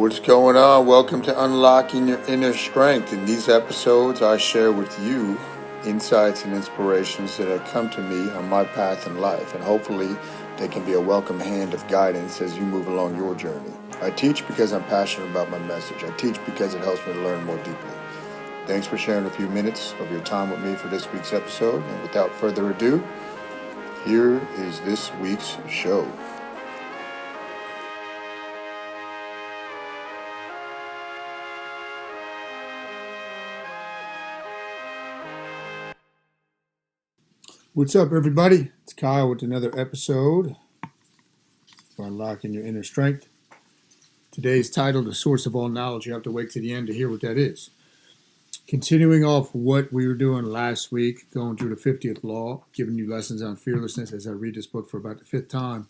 What's going on? Welcome to Unlocking Your Inner Strength. In these episodes, I share with you insights and inspirations that have come to me on my path in life, and hopefully they can be a welcome hand of guidance as you move along your journey. I teach because I'm passionate about my message. I teach because it helps me to learn more deeply. Thanks for sharing a few minutes of your time with me for this week's episode, and without further ado, here is this week's show. What's up, everybody? It's Kyle with another episode for Unlocking Your Inner Strength. Today's title, The Source of All Knowledge. You have to wait to the end to hear what that is. Continuing off what we were doing last week, going through the 50th law, giving you lessons on fearlessness as I read this book for about the fifth time.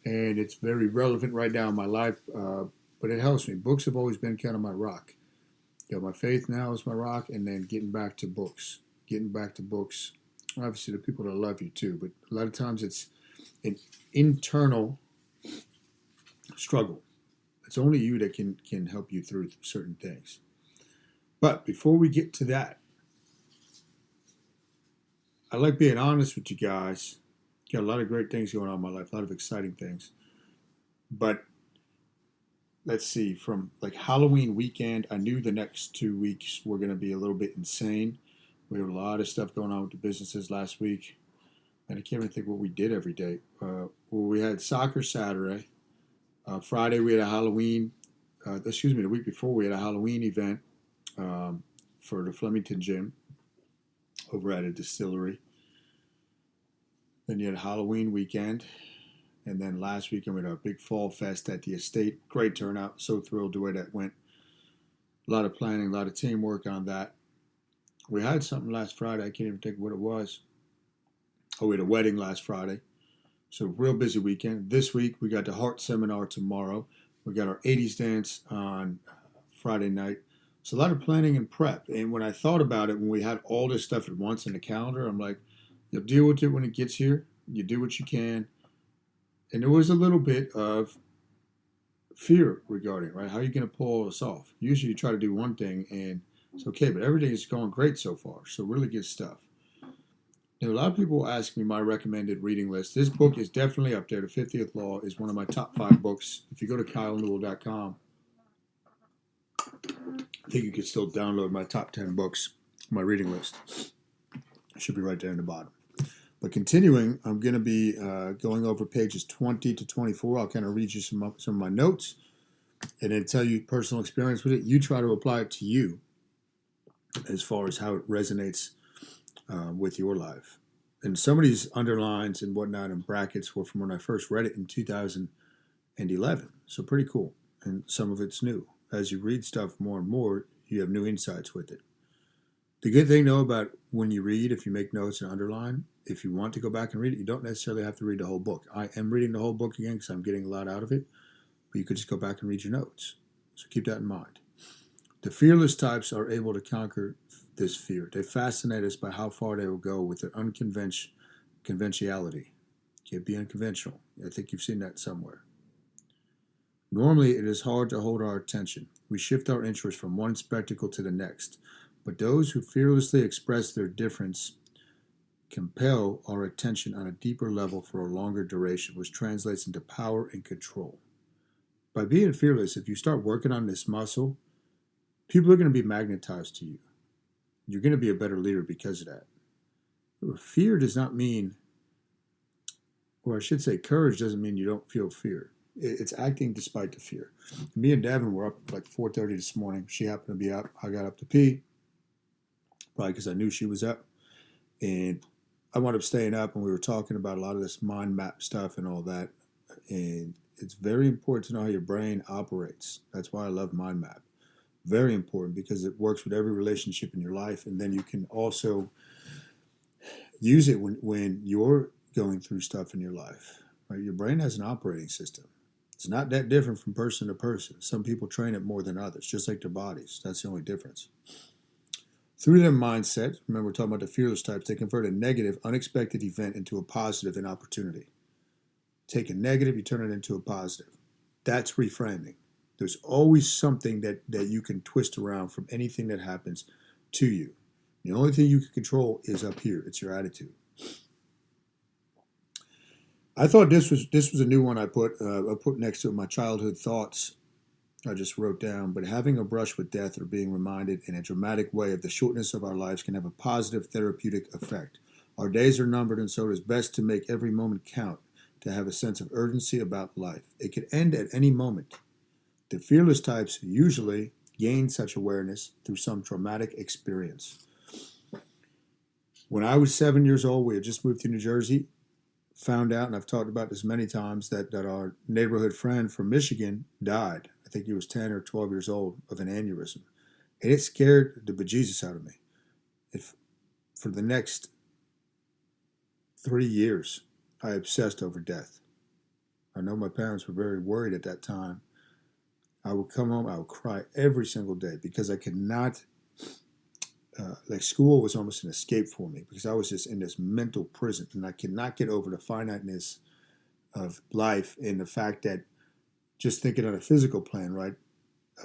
And it's very relevant right now in my life, but it helps me. Books have always been kind of my rock. My faith now is my rock, and then getting back to books. Obviously, the people that love you too, but a lot of times it's an internal struggle. It's only you that can help you through certain things. But before we get to that, I like being honest with you guys. Got a lot of great things going on in my life, a lot of exciting things. But let's see, from like Halloween weekend, I knew the next 2 weeks were going to be a little bit insane. We had a lot of stuff going on with the businesses last week, and I can't even think what we did every day. We had soccer Saturday. Friday we had a Halloween. The week before we had a Halloween event for the Flemington Gym over at a distillery. Then you had a Halloween weekend, and then last weekend we had our big fall fest at the estate. Great turnout. So thrilled the way that went. A lot of planning, a lot of teamwork on that. We had something last Friday. I can't even think what it was. Oh, we had a wedding last Friday. So real busy weekend. This week, we got the Heart Seminar tomorrow. We got our 80s dance on Friday night. So a lot of planning and prep. And when I thought about it, when we had all this stuff at once in the calendar, I'm like, you'll deal with it when it gets here. You do what you can. And there was a little bit of fear regarding, right? How are you going to pull this off? Usually you try to do one thing and it's okay, but everything is going great so far. So really good stuff. Now, a lot of people ask me my recommended reading list. This book is definitely up there. The 50th Law is one of my top 5 books. If you go to kylenewell.com, I think you can still download my top 10 books, my reading list. It should be right there in the bottom. But continuing, I'm going to be going over pages 20 to 24. I'll kind of read you some of my notes and then tell you personal experience with it. You try to apply it to you as far as how it resonates with your life. And some of these underlines and whatnot and brackets were from when I first read it in 2011. So pretty cool. And some of it's new. As you read stuff more and more, you have new insights with it. The good thing, though, about when you read, if you make notes and underline, if you want to go back and read it, you don't necessarily have to read the whole book. I am reading the whole book again because I'm getting a lot out of it. But you could just go back and read your notes. So keep that in mind. The fearless types are able to conquer this fear. They fascinate us by how far they will go with their conventionality. Can't be unconventional. I think you've seen that somewhere. Normally, it is hard to hold our attention. We shift our interest from one spectacle to the next. But those who fearlessly express their difference compel our attention on a deeper level for a longer duration, which translates into power and control. By being fearless, if you start working on this muscle, people are going to be magnetized to you. You're going to be a better leader because of that. Fear does not mean, or I should say courage doesn't mean you don't feel fear. It's acting despite the fear. Me and Devin were up like 4:30 this morning. She happened to be up. I got up to pee, probably because I knew she was up. And I wound up staying up, and we were talking about a lot of this mind map stuff and all that. And it's very important to know how your brain operates. That's why I love mind map. Very important because it works with every relationship in your life, and then you can also use it when you're going through stuff in your life. Right? Your brain has an operating system. It's not that different from person to person. Some people train it more than others, just like their bodies. That's the only difference. Through their mindset, remember we're talking about the fearless types, they convert a negative, unexpected event into a positive and opportunity. Take a negative, you turn it into a positive. That's reframing. There's always something that you can twist around from anything that happens to you. The only thing you can control is up here. It's your attitude. I thought this was a new one I put next to my childhood thoughts. I just wrote down, but having a brush with death or being reminded in a dramatic way of the shortness of our lives can have a positive therapeutic effect. Our days are numbered, and so it is best to make every moment count, to have a sense of urgency about life. It could end at any moment. The fearless types usually gain such awareness through some traumatic experience. When I was 7 years old, we had just moved to New Jersey, found out, and I've talked about this many times, that our neighborhood friend from Michigan died. I think he was 10 or 12 years old, of an aneurysm. And it scared the bejesus out of me. For the next 3 years, I obsessed over death. I know my parents were very worried at that time. I would come home, I would cry every single day because I could not, like school was almost an escape for me because I was just in this mental prison and I could not get over the finiteness of life and the fact that just thinking on a physical plan, right?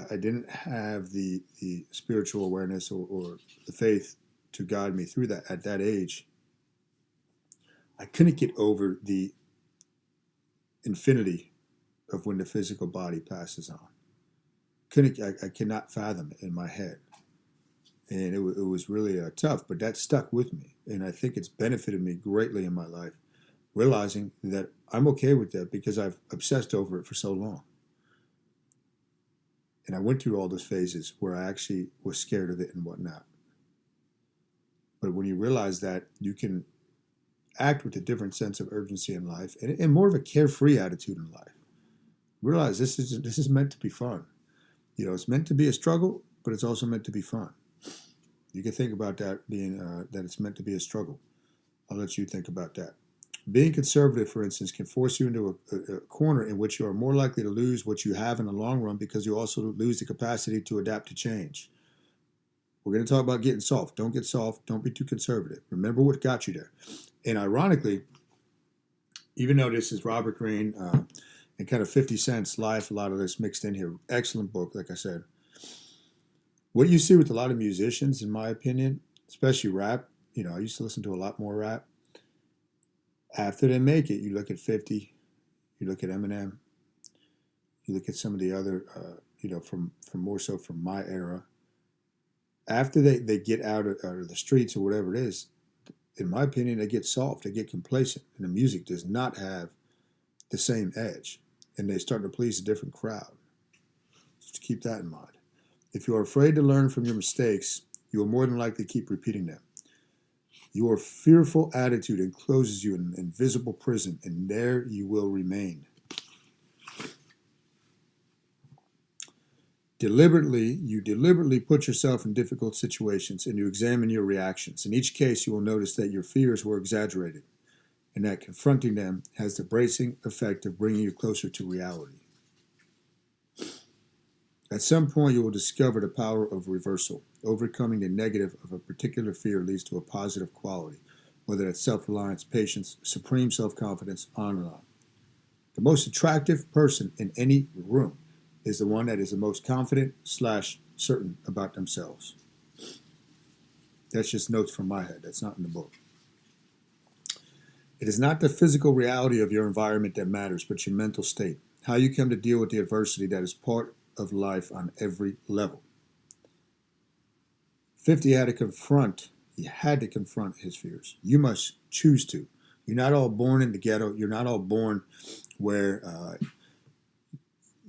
I didn't have the spiritual awareness or the faith to guide me through that at that age. I couldn't get over the infinity of when the physical body passes on. I cannot fathom it in my head. And it was really tough, but that stuck with me. And I think it's benefited me greatly in my life, realizing that I'm okay with that because I've obsessed over it for so long. And I went through all those phases where I actually was scared of it and whatnot. But when you realize that, you can act with a different sense of urgency in life and more of a carefree attitude in life. Realize this is meant to be fun. You know, it's meant to be a struggle, but it's also meant to be fun. You can think about that being that it's meant to be a struggle. I'll let you think about that. Being conservative, for instance, can force you into a corner in which you are more likely to lose what you have in the long run because you also lose the capacity to adapt to change. We're going to talk about getting soft. Don't get soft. Don't be too conservative. Remember what got you there. And ironically, even though this is Robert Greene and kind of 50 Cent's life, a lot of this mixed in here. Excellent book, like I said. What you see with a lot of musicians, in my opinion, especially rap, you know, I used to listen to a lot more rap. After they make it, you look at 50, you look at Eminem, you look at some of the other, from more so from my era. After they get out of the streets or whatever it is, in my opinion, they get soft, they get complacent, and the music does not have the same edge, and they start to please a different crowd. Just keep that in mind. If you are afraid to learn from your mistakes, you will more than likely keep repeating them. Your fearful attitude encloses you in an invisible prison, and there you will remain. You deliberately put yourself in difficult situations, and you examine your reactions. In each case, you will notice that your fears were exaggerated, and that confronting them has the bracing effect of bringing you closer to reality. At some point, you will discover the power of reversal. Overcoming the negative of a particular fear leads to a positive quality, whether that's self-reliance, patience, supreme self-confidence, on and on. The most attractive person in any room is the one that is the most confident / certain about themselves. That's just notes from my head. That's not in the book. It is not the physical reality of your environment that matters, but your mental state. How you come to deal with the adversity that is part of life on every level. 50 had to confront his fears. You must choose to. You're not all born in the ghetto. You're not all born where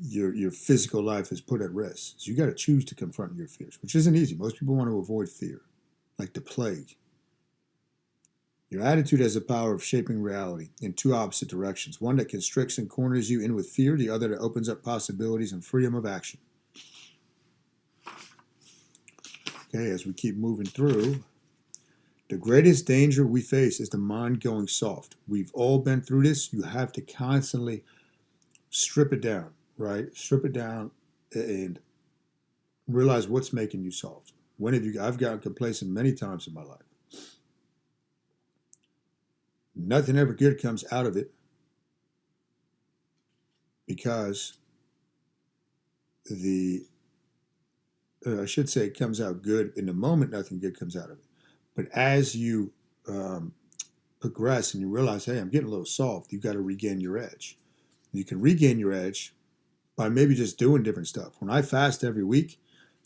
your physical life is put at risk. So you got to choose to confront your fears, which isn't easy. Most people want to avoid fear, like the plague. Your attitude has the power of shaping reality in two opposite directions. One that constricts and corners you in with fear, the other that opens up possibilities and freedom of action. Okay, as we keep moving through, the greatest danger we face is the mind going soft. We've all been through this. You have to constantly strip it down, right? Strip it down and realize what's making you soft. I've gotten complacent many times in my life. Nothing ever good comes out of it because the I should say it comes out good. In the moment, nothing good comes out of it. But as you progress and you realize, hey, I'm getting a little soft, you've got to regain your edge. You can regain your edge by maybe just doing different stuff. When I fast every week,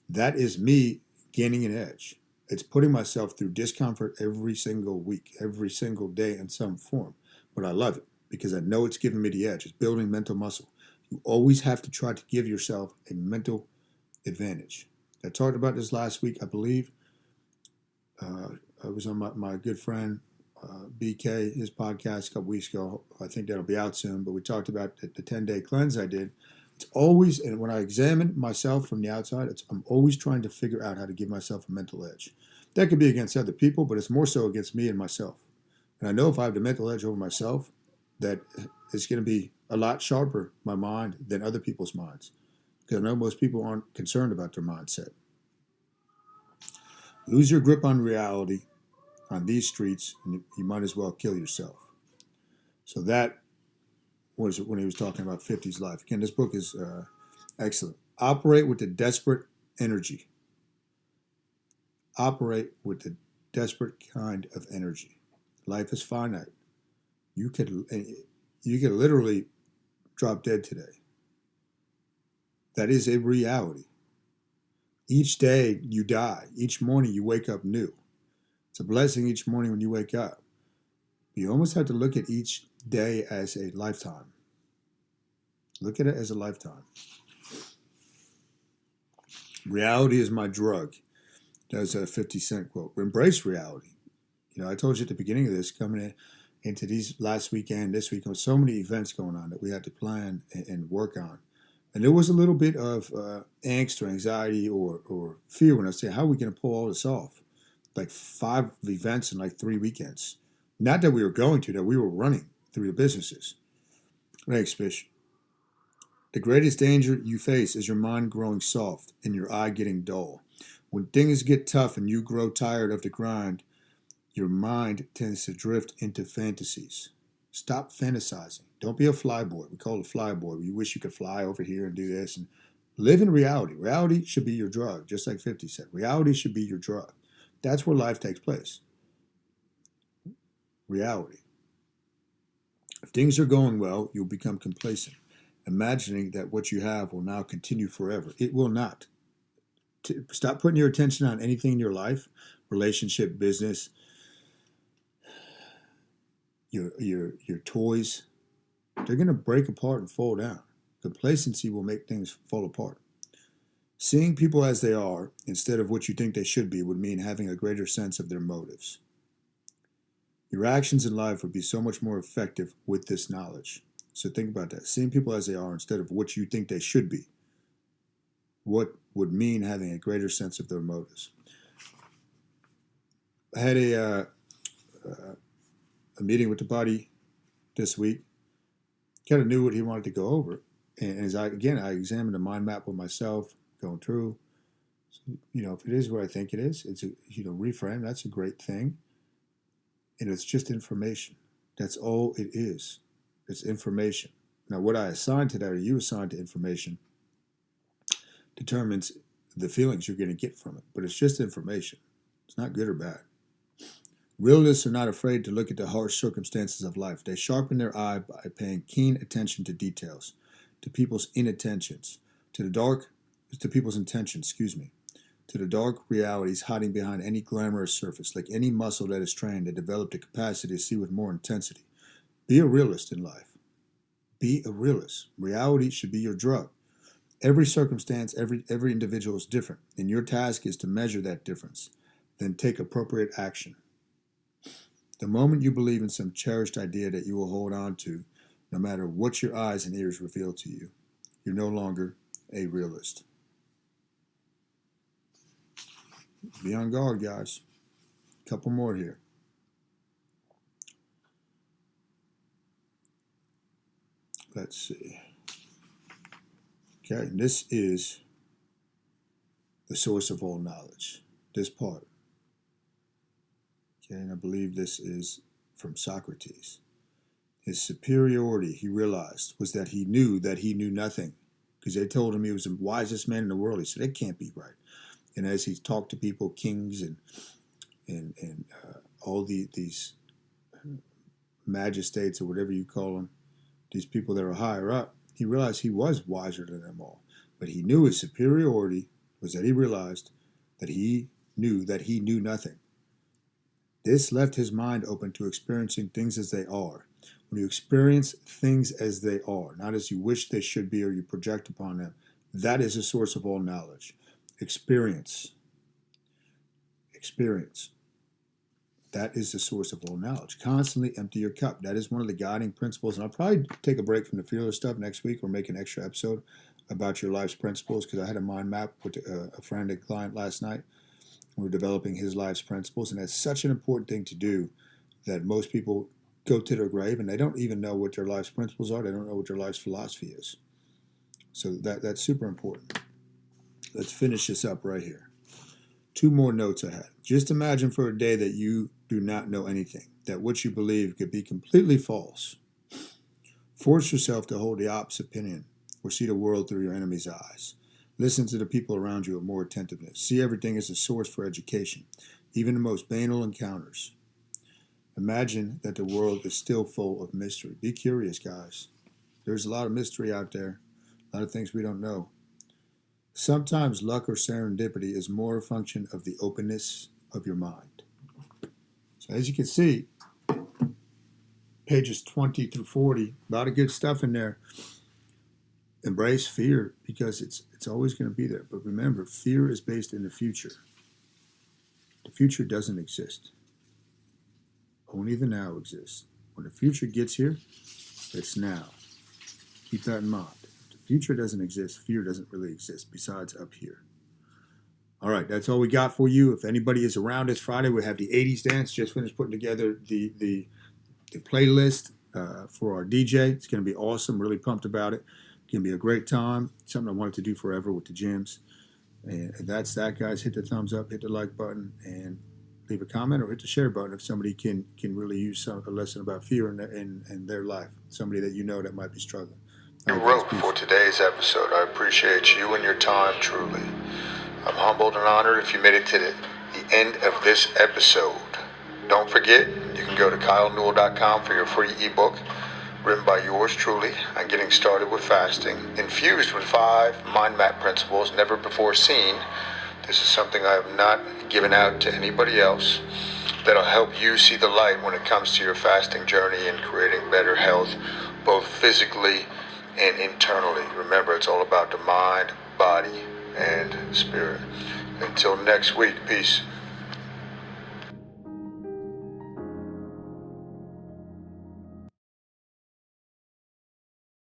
that is me gaining an edge. It's putting myself through discomfort every single week, every single day in some form. But I love it because I know it's giving me the edge. It's building mental muscle. You always have to try to give yourself a mental advantage. I talked about this last week, I believe. I was on my good friend BK, his podcast a couple weeks ago. I think that'll be out soon. But we talked about the 10-day cleanse I did. It's always, and when I examine myself from the outside, I'm always trying to figure out how to give myself a mental edge. That could be against other people, but it's more so against me and myself. And I know if I have the mental edge over myself, that it's going to be a lot sharper, my mind, than other people's minds. Because I know most people aren't concerned about their mindset. Lose your grip on reality on these streets, and you might as well kill yourself. So that was when he was talking about 50's life. Again, this book is excellent. Operate with the desperate energy. Operate with the desperate kind of energy. Life is finite. You could literally drop dead today. That is a reality. Each day you die. Each morning you wake up new. It's a blessing each morning when you wake up. You almost have to look at each day as a lifetime. Look at it as a lifetime. Reality is my drug. That's a 50 Cent quote. Embrace reality. You know, I told you at the beginning of this, coming into these last weekend, this week, there was so many events going on that we had to plan and work on. And there was a little bit of angst or anxiety or fear when I say, how are we going to pull all this off? Like 5 events in like 3 weekends. Not that we were going to, that we were running through the businesses. Thanks, Fish. The greatest danger you face is your mind growing soft and your eye getting dull. When things get tough and you grow tired of the grind, your mind tends to drift into fantasies. Stop fantasizing. Don't be a flyboy. We call it a flyboy. You wish you could fly over here and do this. And live in reality. Reality should be your drug, just like 50 said. Reality should be your drug. That's where life takes place. Reality. If things are going well, you'll become complacent, imagining that what you have will now continue forever. It will not. Stop putting your attention on anything in your life, relationship, business, your toys. They're going to break apart and fall down. Complacency will make things fall apart. Seeing people as they are instead of what you think they should be would mean having a greater sense of their motives. Your actions in life would be so much more effective with this knowledge. So think about that. Seeing people as they are instead of what you think they should be. What would mean having a greater sense of their motives. I had a meeting with the body this week. Kind of knew what he wanted to go over. And as I examined a mind map with myself, going through. So, if it is what I think it is, it's reframe. That's a great thing. And it's just information. That's all it is. It's information. Now, what I assign to that, or you assign to information, determines the feelings you're going to get from it. But it's just information. It's not good or bad. Realists are not afraid to look at the harsh circumstances of life. They sharpen their eye by paying keen attention to details, to people's inattentions, to people's intentions, to the dark realities hiding behind any glamorous surface, like any muscle that is trained to develop the capacity to see with more intensity. Be a realist in life. Be a realist. Reality should be your drug. Every circumstance, every individual is different, and your task is to measure that difference, then take appropriate action. The moment you believe in some cherished idea that you will hold on to, no matter what your eyes and ears reveal to you, you're no longer a realist. Be on guard, guys. A couple more here. Let's see. Okay, and this is the source of all knowledge. This part. Okay, and I believe this is from Socrates. His superiority, he realized, was that he knew nothing. because they told him he was the wisest man in the world. He said, "It can't be right." And as he talked to people, kings and all these magistrates or whatever you call them, these people that are higher up, he realized he was wiser than them all. But he knew his superiority was that he realized that he knew nothing. This left his mind open to experiencing things as they are. When you experience things as they are, not as you wish they should be or you project upon them, that is the source of all knowledge. Experience. That is the source of all knowledge. Constantly empty your cup. That is one of the guiding principles. And I'll probably take a break from the fearless stuff next week or make an extra episode about your life's principles, because I had a mind map with a friend and client last night. We were developing his life's principles, and that's such an important thing to do that most people go to their grave and they don't even know what their life's principles are. They don't know what their life's philosophy is. So that's super important. Let's finish this up right here. 2 more notes I had. Just imagine for a day that you do not know anything, that what you believe could be completely false. Force yourself to hold the opposite opinion or see the world through your enemy's eyes. Listen to the people around you with more attentiveness. See everything as a source for education, even the most banal encounters. Imagine that the world is still full of mystery. Be curious, guys. There's a lot of mystery out there, a lot of things we don't know. Sometimes luck or serendipity is more a function of the openness of your mind. So as you can see, pages 20 through 40, a lot of good stuff in there. Embrace fear because it's always going to be there. But remember, fear is based in the future. The future doesn't exist. Only the now exists. When the future gets here, it's now. Keep that in mind. If the future doesn't exist, fear doesn't really exist besides up here. All right, that's all we got for you. If anybody is around this Friday, we have the 80s dance. Just finished putting together the playlist for our DJ. It's going to be awesome. Really pumped about it. It's going to be a great time. Something I wanted to do forever with the gyms. And that's that, guys. Hit the thumbs up, hit the like button, and leave a comment or hit the share button if somebody can really use a lesson about fear in their life. Somebody that you know that might be struggling. You wrote for today's episode. I appreciate you and your time, truly. I'm humbled and honored if you made it to the end of this episode. Don't forget, you can go to kylenewell.com for your free ebook written by yours truly on getting started with fasting, infused with 5 mind map principles never before seen. This is something I have not given out to anybody else that'll help you see the light when it comes to your fasting journey and creating better health, both physically and internally. Remember, it's all about the mind, body, and spirit. Until next week, peace.